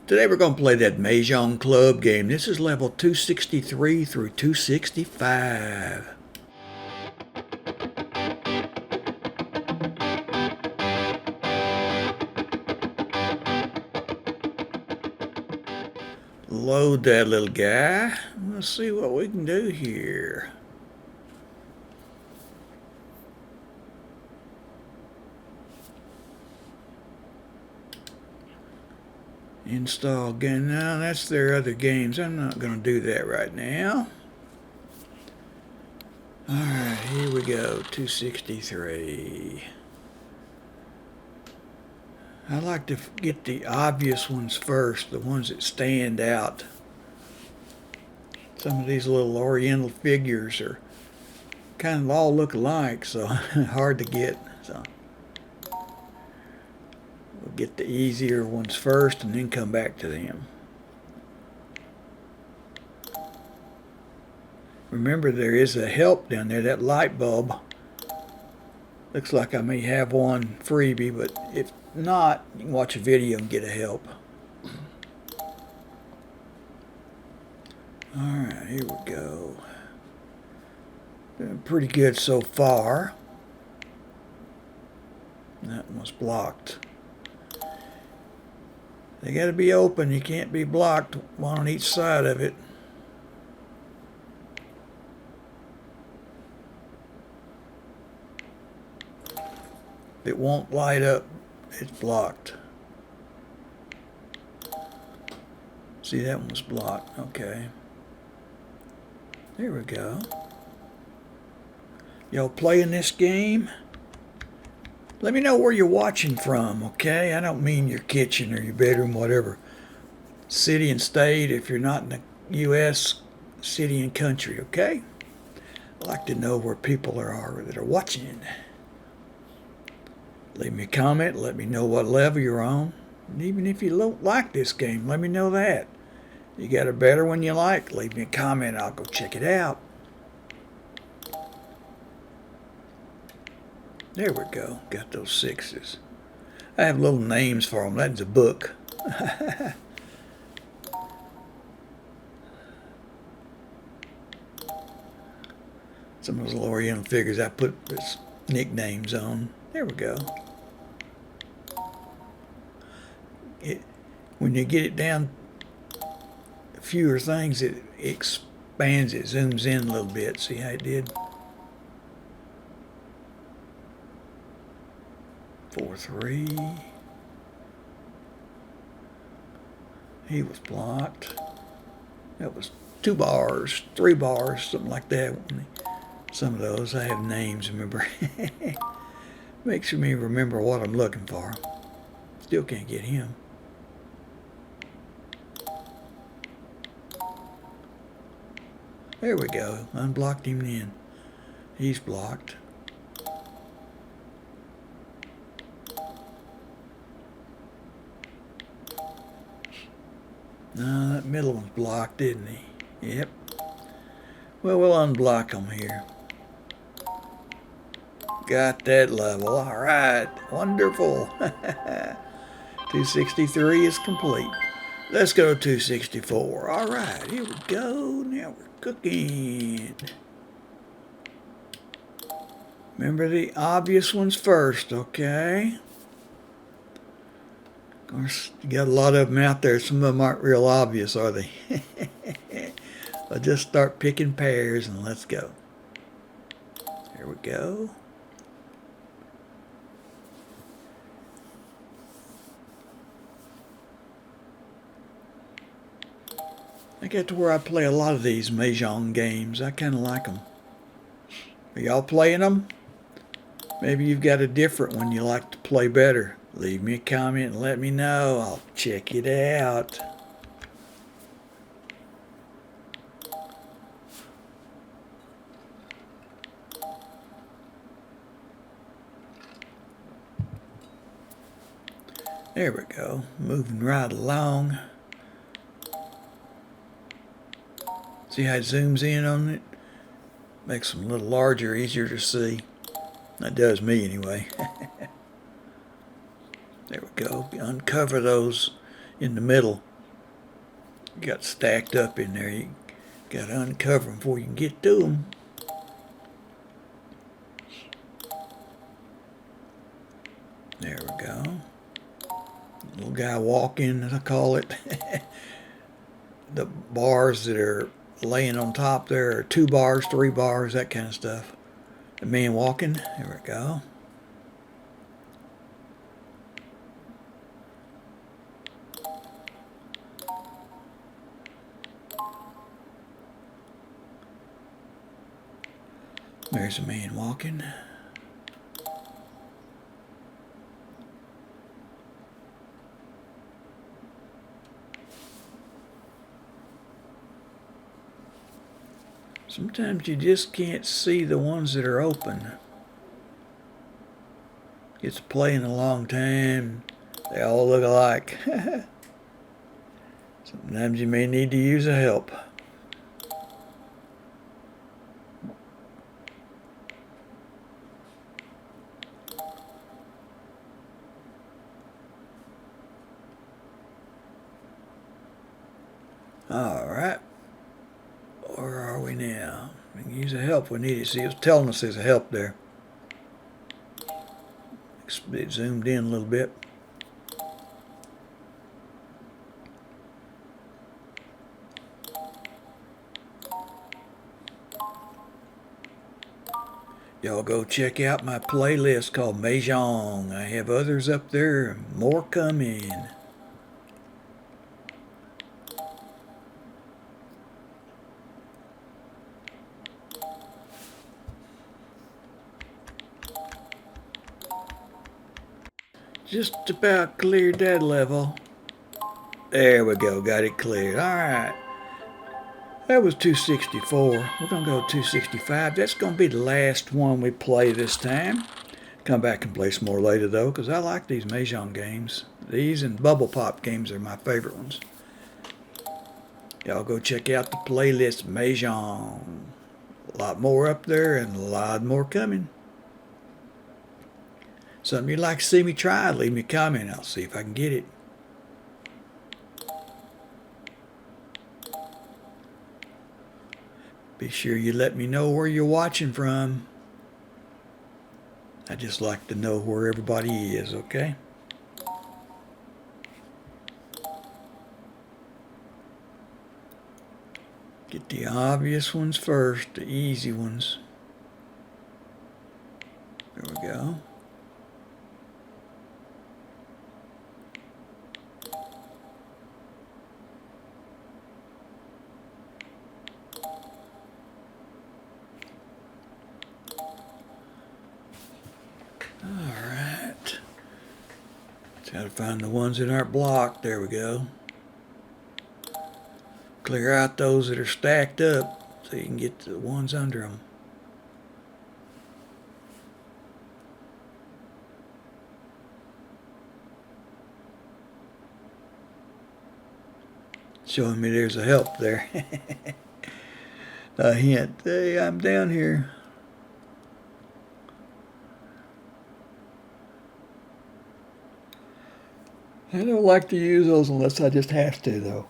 Today we're going to play that Mahjong Club game. This is level 263 through 265. Load that little guy. Let's see what we can do here. Install again. Now that's their other games. I'm not going to do that right now. Alright, here we go. 263. I like to get the obvious ones first, the ones that stand out. Some of these little oriental figures are kind of all look alike, so hard to get. So we'll get the easier ones first and then come back to them. Remember, there is a help down there, that light bulb. Looks like I may have one freebie, but if not, you can watch a video and get a help. Alright, here we go. Doing pretty good so far. That one was blocked. They got to be open. You can't be blocked, one on each side of it. If it won't light up, it's blocked. See, that one was blocked. Okay. There we go. Y'all playing this game? Let me know where you're watching from, okay? I don't mean your kitchen or your bedroom, whatever. City and state, if you're not in the U.S., city and country, okay? I like to know where people are that are watching. Leave me a comment, let me know what level you're on. And even if you don't like this game, let me know that. You got a better one you like, leave me a comment, I'll go check it out. There we go, got those sixes. I have little names for them, that's a book. Some of those Oriental figures I put nicknames on. There we go. When you get it down fewer things, it expands, it zooms in a little bit. See how it did? 4-3. He was blocked. That was 2 bars, 3 bars, something like that. Some of those I have names, remember. Makes me remember what I'm looking for. Still can't get him. There we go. Unblocked him then. He's blocked. No, that middle one's blocked, didn't he? Yep. Well, we'll unblock him here. Got that level. All right. Wonderful. 263 is complete. Let's go to 264. All right. Here we go. Now we're cooking. Remember the obvious ones first, okay? Of course, you got a lot of them out there. Some of them aren't real obvious, are they? I'll just start picking pairs and let's go. There we go. I get to where I play a lot of these Mahjong games. I kind of like them. Are y'all playing them? Maybe you've got a different one you like to play better. Leave me a comment and let me know. I'll check it out. There we go. Moving right along. See how it zooms in on it? Makes them a little larger, easier to see. That does me anyway. There we go. Uncover those in the middle. got stacked up in there. You got to uncover them before you can get to them. There we go. Little guy walking, as I call it. The bars that are laying on top there are 2 bars, 3 bars, that kind of stuff. The man walking, there we go. There's a man walking. Sometimes you just can't see the ones that are open. It's playing a long time. They all look alike. Sometimes you may need to use a help. Alright. Where are we now? We can use a help we need it. See, it was telling us there's a help there. It zoomed in a little bit. Y'all go check out my playlist called Mahjong. I have others up there, more coming. Just about cleared that level. There we go, got it cleared. Alright. That was 264. We're going to go 265. That's going to be the last one we play this time. Come back and play some more later, though, because I like these Mahjong games. These and Bubble Pop games are my favorite ones. Y'all go check out the playlist, Mahjong. A lot more up there and a lot more coming. Something you'd like to see me try, leave me a comment. I'll see if I can get it. Be sure you let me know where you're watching from. I just like to know where everybody is, okay? Get the obvious ones first, the easy ones. There we go. Alright. Got to find the ones that aren't blocked. There we go. Clear out those that are stacked up so you can get to the ones under them. Showing me there's a help there. A hint. Hey, I'm down here. I don't like to use those unless I just have to, though.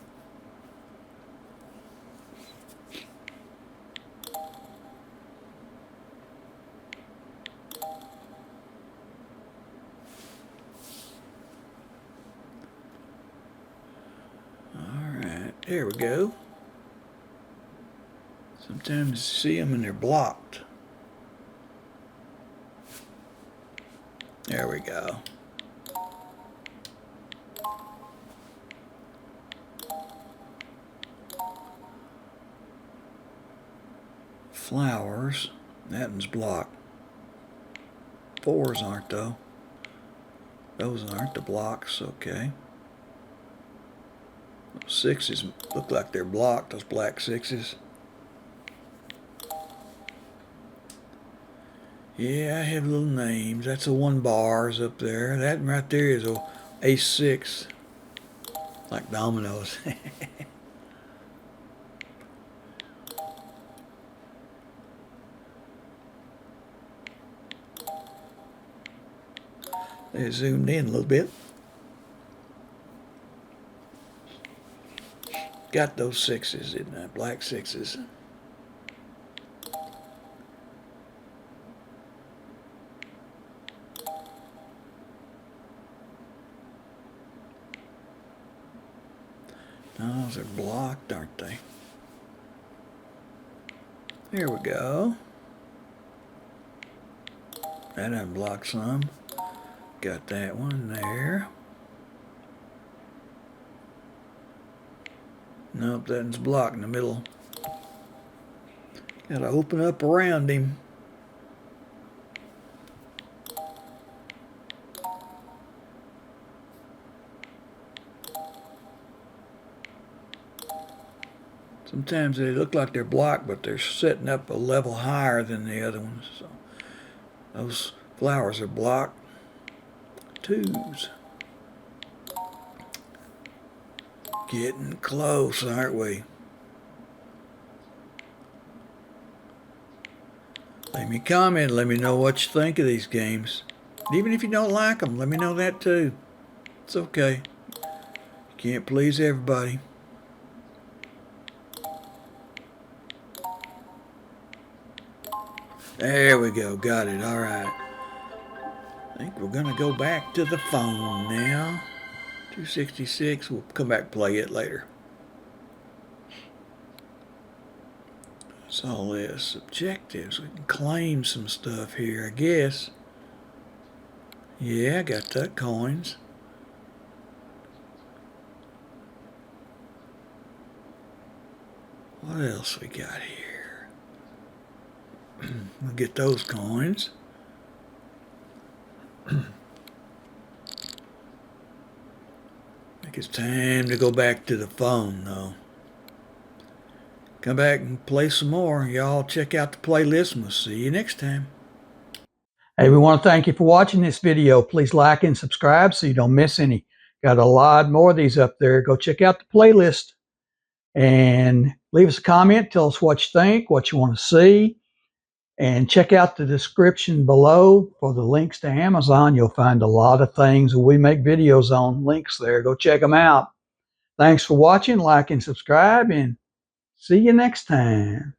Alright, there we go. Sometimes you see them and they're blocked. There we go. Flowers. That one's blocked. 4s aren't, though. Those aren't the blocks, okay. Those 6s look like they're blocked, those black 6s. Yeah, I have little names. That's a 1 bars up there. That right there is a ace 6. Like dominoes. They zoomed in a little bit. got those 6s, didn't I? Black 6s. No, those are blocked, aren't they? Here we go. That unblocked some. Got that one there. Nope, that one's blocked in the middle. Gotta open up around him. Sometimes they look like they're blocked, but they're setting up a level higher than the other ones. So those flowers are blocked. 2s. Getting close, aren't we? Leave me a comment. Let me know what you think of these games. Even if you don't like them, let me know that too. It's okay. You can't please everybody. There we go. Got it. All right. I think we're going to go back to the phone now. 266. We'll come back and play it later. What's all this? Objectives. We can claim some stuff here, I guess. Yeah, I got that. Coins. What else we got here? We'll get those coins. I think it's time to go back to the phone, though. Come back and play some more. Y'all check out the playlist, and we'll see you next time. Hey, we want to thank you for watching this video. Please like and subscribe so you don't miss any. Got a lot more of these up there. Go check out the playlist and leave us a comment. Tell us what you think, what you want to see. And check out the description below for the links to Amazon. You'll find a lot of things that we make videos on. Links there. Go check them out. Thanks for watching. Like and subscribe, and see you next time.